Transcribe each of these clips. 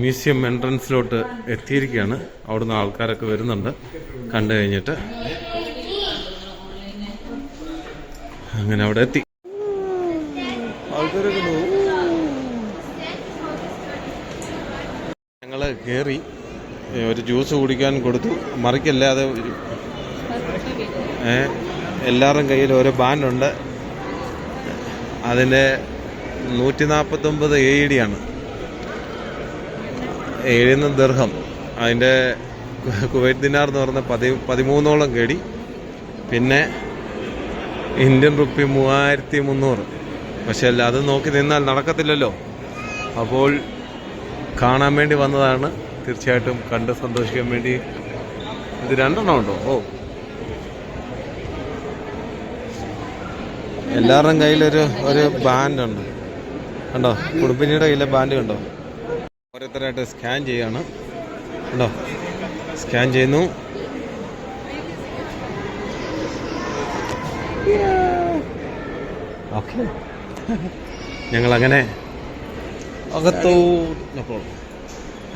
Museum എൻട്രൻസിലോട്ട് എത്തിയിരിക്കുകയാണ്. അവിടുന്ന് ആൾക്കാരൊക്കെ വരുന്നുണ്ട്. കണ്ടു കഴിഞ്ഞിട്ട് അങ്ങനെ അവിടെ എത്തി. ആൾക്കാരൊക്കെ ഞങ്ങൾ കയറി ഒരു ജ്യൂസ് കുടിക്കാൻ കൊടുത്തു. മറിക്കല്ലാതെ എല്ലാവരുടെയും കയ്യിൽ ഓരോ ബാൻഡുണ്ട്. അതിൻ്റെ 149 AED ആണ്. 7 ദിർഹം. അതിൻ്റെ കുവൈറ്റ് ദിനാർ എന്ന് പറഞ്ഞ 13ഓളം കേടി. പിന്നെ ഇന്ത്യൻ റുപ്പി 3300. പക്ഷെ അല്ല, അത് നോക്കി നിന്നാൽ നടക്കത്തില്ലല്ലോ. അപ്പോൾ കാണാൻ വേണ്ടി വന്നതാണ്. തീർച്ചയായിട്ടും കണ്ട് സന്തോഷിക്കാൻ വേണ്ടി. ഇത് 2 ഉണ്ടോ? ഓ, എല്ലാവരുടെയും കയ്യിലൊരു ബാൻഡുണ്ട്. കണ്ടോ, കുടുംബിനിയുടെ കയ്യിലെ ബാൻഡ് കണ്ടോ? ഓരോരുത്തരായിട്ട് സ്കാൻ ചെയ്യാണ്. കണ്ടോ, സ്കാൻ ചെയ്യുന്നു. ഓക്കെ, ഞങ്ങളങ്ങനെ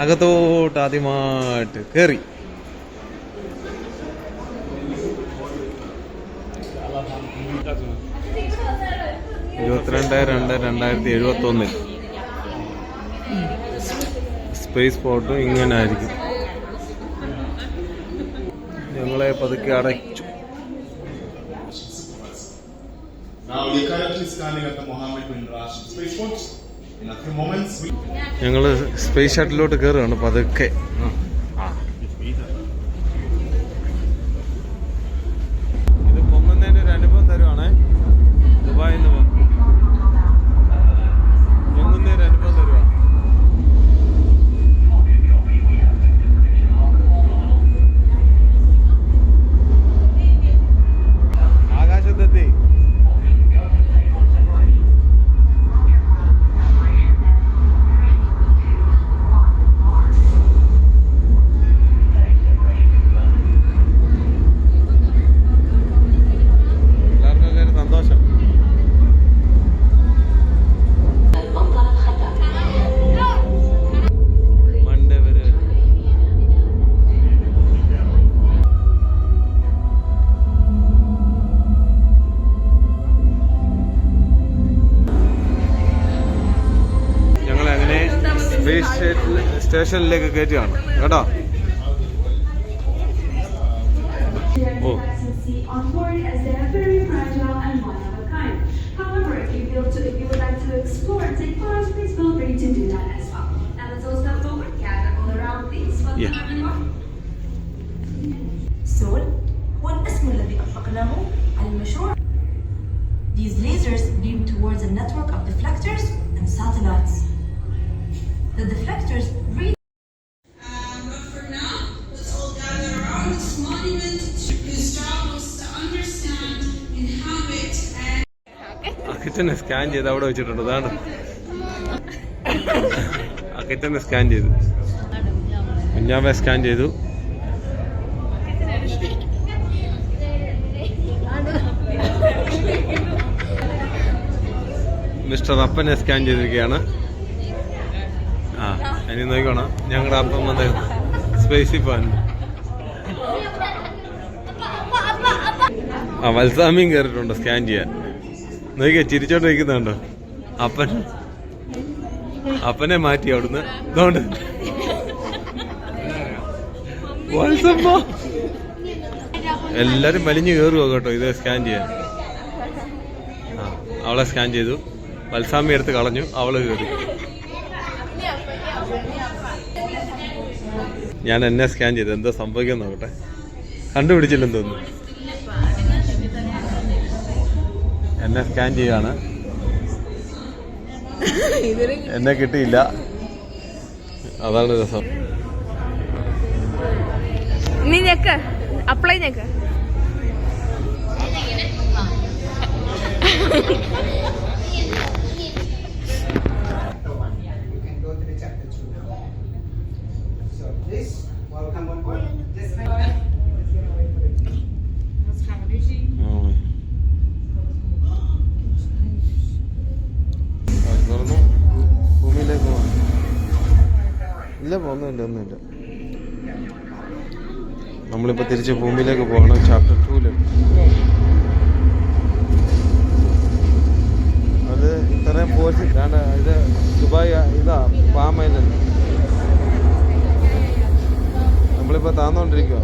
അകത്തോട്ട് ആദ്യമായിട്ട് കയറി. (22/2/2071) സ്പേസ് പോർട്ട് ഇങ്ങനെ ആയിരിക്കും. ഞങ്ങളെ പതുക്കെ അടച്ചു. ഞങ്ങൾ സ്പേസ് ഷട്ടിലോട്ട് കയറുകയാണ് പതുക്കെ. ഇത് പൊങ്ങുന്നതിൻ്റെ ഒരു അനുഭവം തരുവാണേ. ദുബായിൽ നിന്ന് പൊങ്ങുന്നതിൻ്റെ അനുഭവം തരുവാണ്. ആകാശത്തെത്തി. സ്റ്റേഷനിലേക്ക് കയറ്റുകയാണ് കേട്ടോ. ഓ, These lasers beam towards a network of deflectors and satellites. The deflectors read. But for now, let's all gather around this monument whose job was to understand, inhabit, and. കിച്ചനെ സ്കാൻ ചെയ്ത് അവിടെ വെച്ചിട്ടുണ്ട്. അതാണ് ആ കിച്ചനെ സ്കാൻ ചെയ്തു. കുഞ്ഞാവെ scan ചെയ്തു. മിസ്റ്റർ അപ്പനെ സ്കാൻ ചെയ്തിരിക്കുകയാണ്. ഇനി നോക്കണം, ഞങ്ങളുടെ അപ്പം വന്ന് സ്പേസിൽ പോകാൻ. വത്സാമിയും കയറിയിട്ടുണ്ട് സ്കാൻ ചെയ്യാൻ. നോക്കിയാ ചിരിച്ചോണ്ടിരിക്കുന്നുണ്ടോ? അപ്പനെ മാറ്റി അവിടുന്ന്. ഇതുകൊണ്ട് എല്ലാരും വലിഞ്ഞു കയറുവോ കേട്ടോ ഇത് സ്കാൻ ചെയ്യാൻ. അവളെ സ്കാൻ ചെയ്തു. വത്സാമി എടുത്ത് കളഞ്ഞു. അവള് കയറി. ഞാൻ എന്നെ സ്കാൻ ചെയ്തു. എന്താ സംഭവിക്കാൻ നോക്കട്ടെ. കണ്ടുപിടിച്ചില്ലെന്ന് തോന്നുന്നു. എന്നെ സ്കാൻ ചെയ്യാണ്. എന്നെ കിട്ടിയില്ല. അതാണ് രസം. നീ ഞെക്ക്, അപ്ലൈ ഞെക്ക്. ഭൂമിയിലേക്ക് പോകാം. ഇല്ല ഒന്നുമില്ല. നമ്മളിപ്പോൾ തിരിച്ച് ഭൂമിയിലേക്ക് പോകണം. ചാപ്റ്റർ 2 അത് ഇത്രയും പോസ്റ്റ് ഇത് ദുബായ് ഇതാ പാം ഐലൻഡ്. നമ്മളിപ്പോൾ താന്നുകൊണ്ടിരിക്കുക.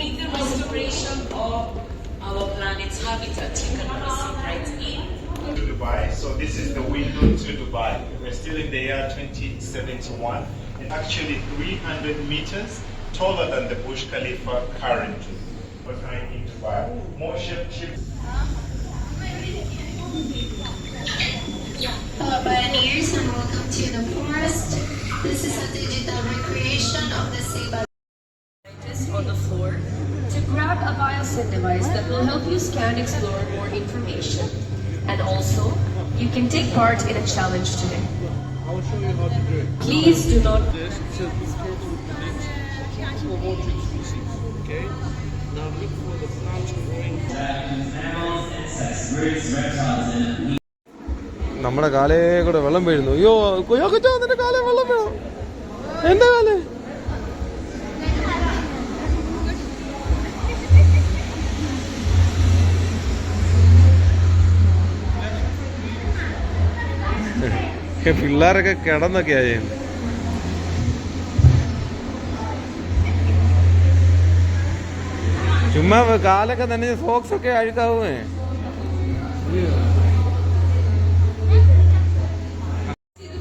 In the restoration of our planet's habitat, you can proceed right in. To Dubai. So this is the window to Dubai. We're still in the year 2071. It's actually 300 meters taller than the Burj Khalifa currently. We're trying in Dubai. More ships. Hello pioneers and welcome to the forest. This is a digital recreation of the Seba On the floor to grab a BioSyn device that will help you scan, explore more information. And also, you can take part in a challenge today. I'll show you how to do it. Please do not. This says be careful with the next for watering species. Okay? Now look for the plants growing. നമ്മുടെ കാലേ കൂടെ വെള്ളം വീഴുന്നു. അയ്യോ കൊയ്യാക്കൊച്ചാ നിന്റെ കാലേ വെള്ളം വീണു. എന്റെ കാലേ പിള്ളേരൊക്കെ കിടന്നൊക്കെയാ ചെയ്യുന്നത്. ചുമ്മാ കാലൊക്കെ തന്നെ സോക്സ് ഒക്കെ അഴുക്കാവുമേ.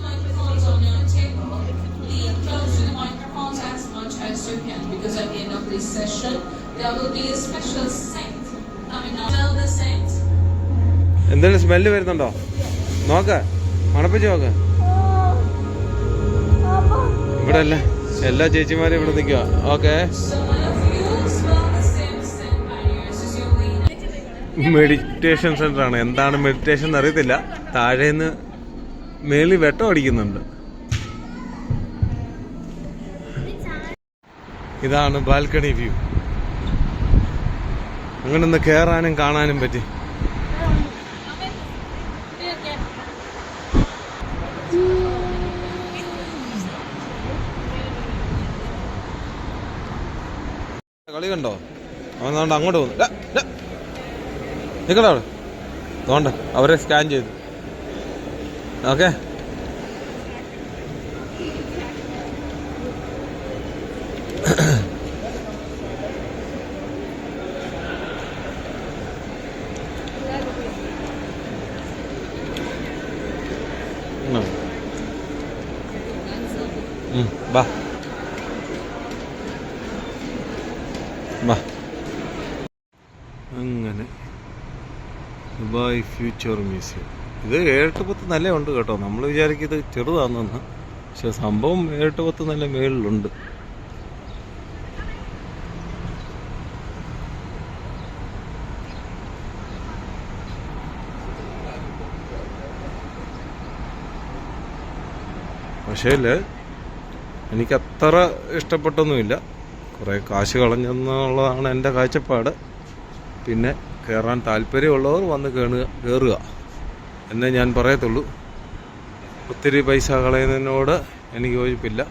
Microphones on your table. Lean close to the microphones as much as you can, because at the end of this session there will be a special scent. Smell the scent. എന്തെങ്കിലും smell വരുന്നുണ്ടോ നോക്ക, മണപ്പിച്ച് നോക്ക്. ഇവിടെ അല്ലേ എല്ലാ ചേച്ചിമാരും ഇവിടെ നിൽക്കുക. Okay, Some of you smell the same scent pioneers as you lean. Meditation centre ആണ്. എന്താണ് മെഡിറ്റേഷൻ എന്ന് അറിയത്തില്ല. താഴേന്ന് മേളി വെട്ടം അടിക്കുന്നുണ്ട്. ഇതാണ് ബാൽക്കണി വ്യൂ. അങ്ങനെ ഒന്ന് കയറാനും കാണാനും പറ്റി. കളി കണ്ടോ? അവൻ അതുകൊണ്ട് അങ്ങോട്ട് പോകുന്നു. നിൽക്കണ്ട അവിടെ തോണ്ട, അവരെ സ്കാൻ ചെയ്തു. ഓക്കെ, ബാ ബാ. അങ്ങനെ ദുബായ് ഫ്യൂച്ചർ മ്യൂസിയം. ഇത് 7-10 നില ഉണ്ട് കേട്ടോ. നമ്മൾ വിചാരിക്കും ഇത് ചെറുതാണെന്ന്, പക്ഷെ സംഭവം 7-10 നില മേളിലുണ്ട്. പക്ഷേ എനിക്കത്ര ഇഷ്ടപ്പെട്ടൊന്നുമില്ല. കുറേ കാശ് കളഞ്ഞെന്നുള്ളതാണ് എൻ്റെ കാഴ്ചപ്പാട്. പിന്നെ കയറാൻ താല്പര്യമുള്ളവർ വന്ന് കയറുക എന്നേ ഞാൻ പറയത്തുള്ളൂ. ഒത്തിരി പൈസ കളയുന്നതിനോട് എനിക്ക് യോജിപ്പില്ല.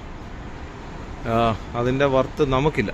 അതിൻ്റെ വർത്ത് നമുക്കില്ല.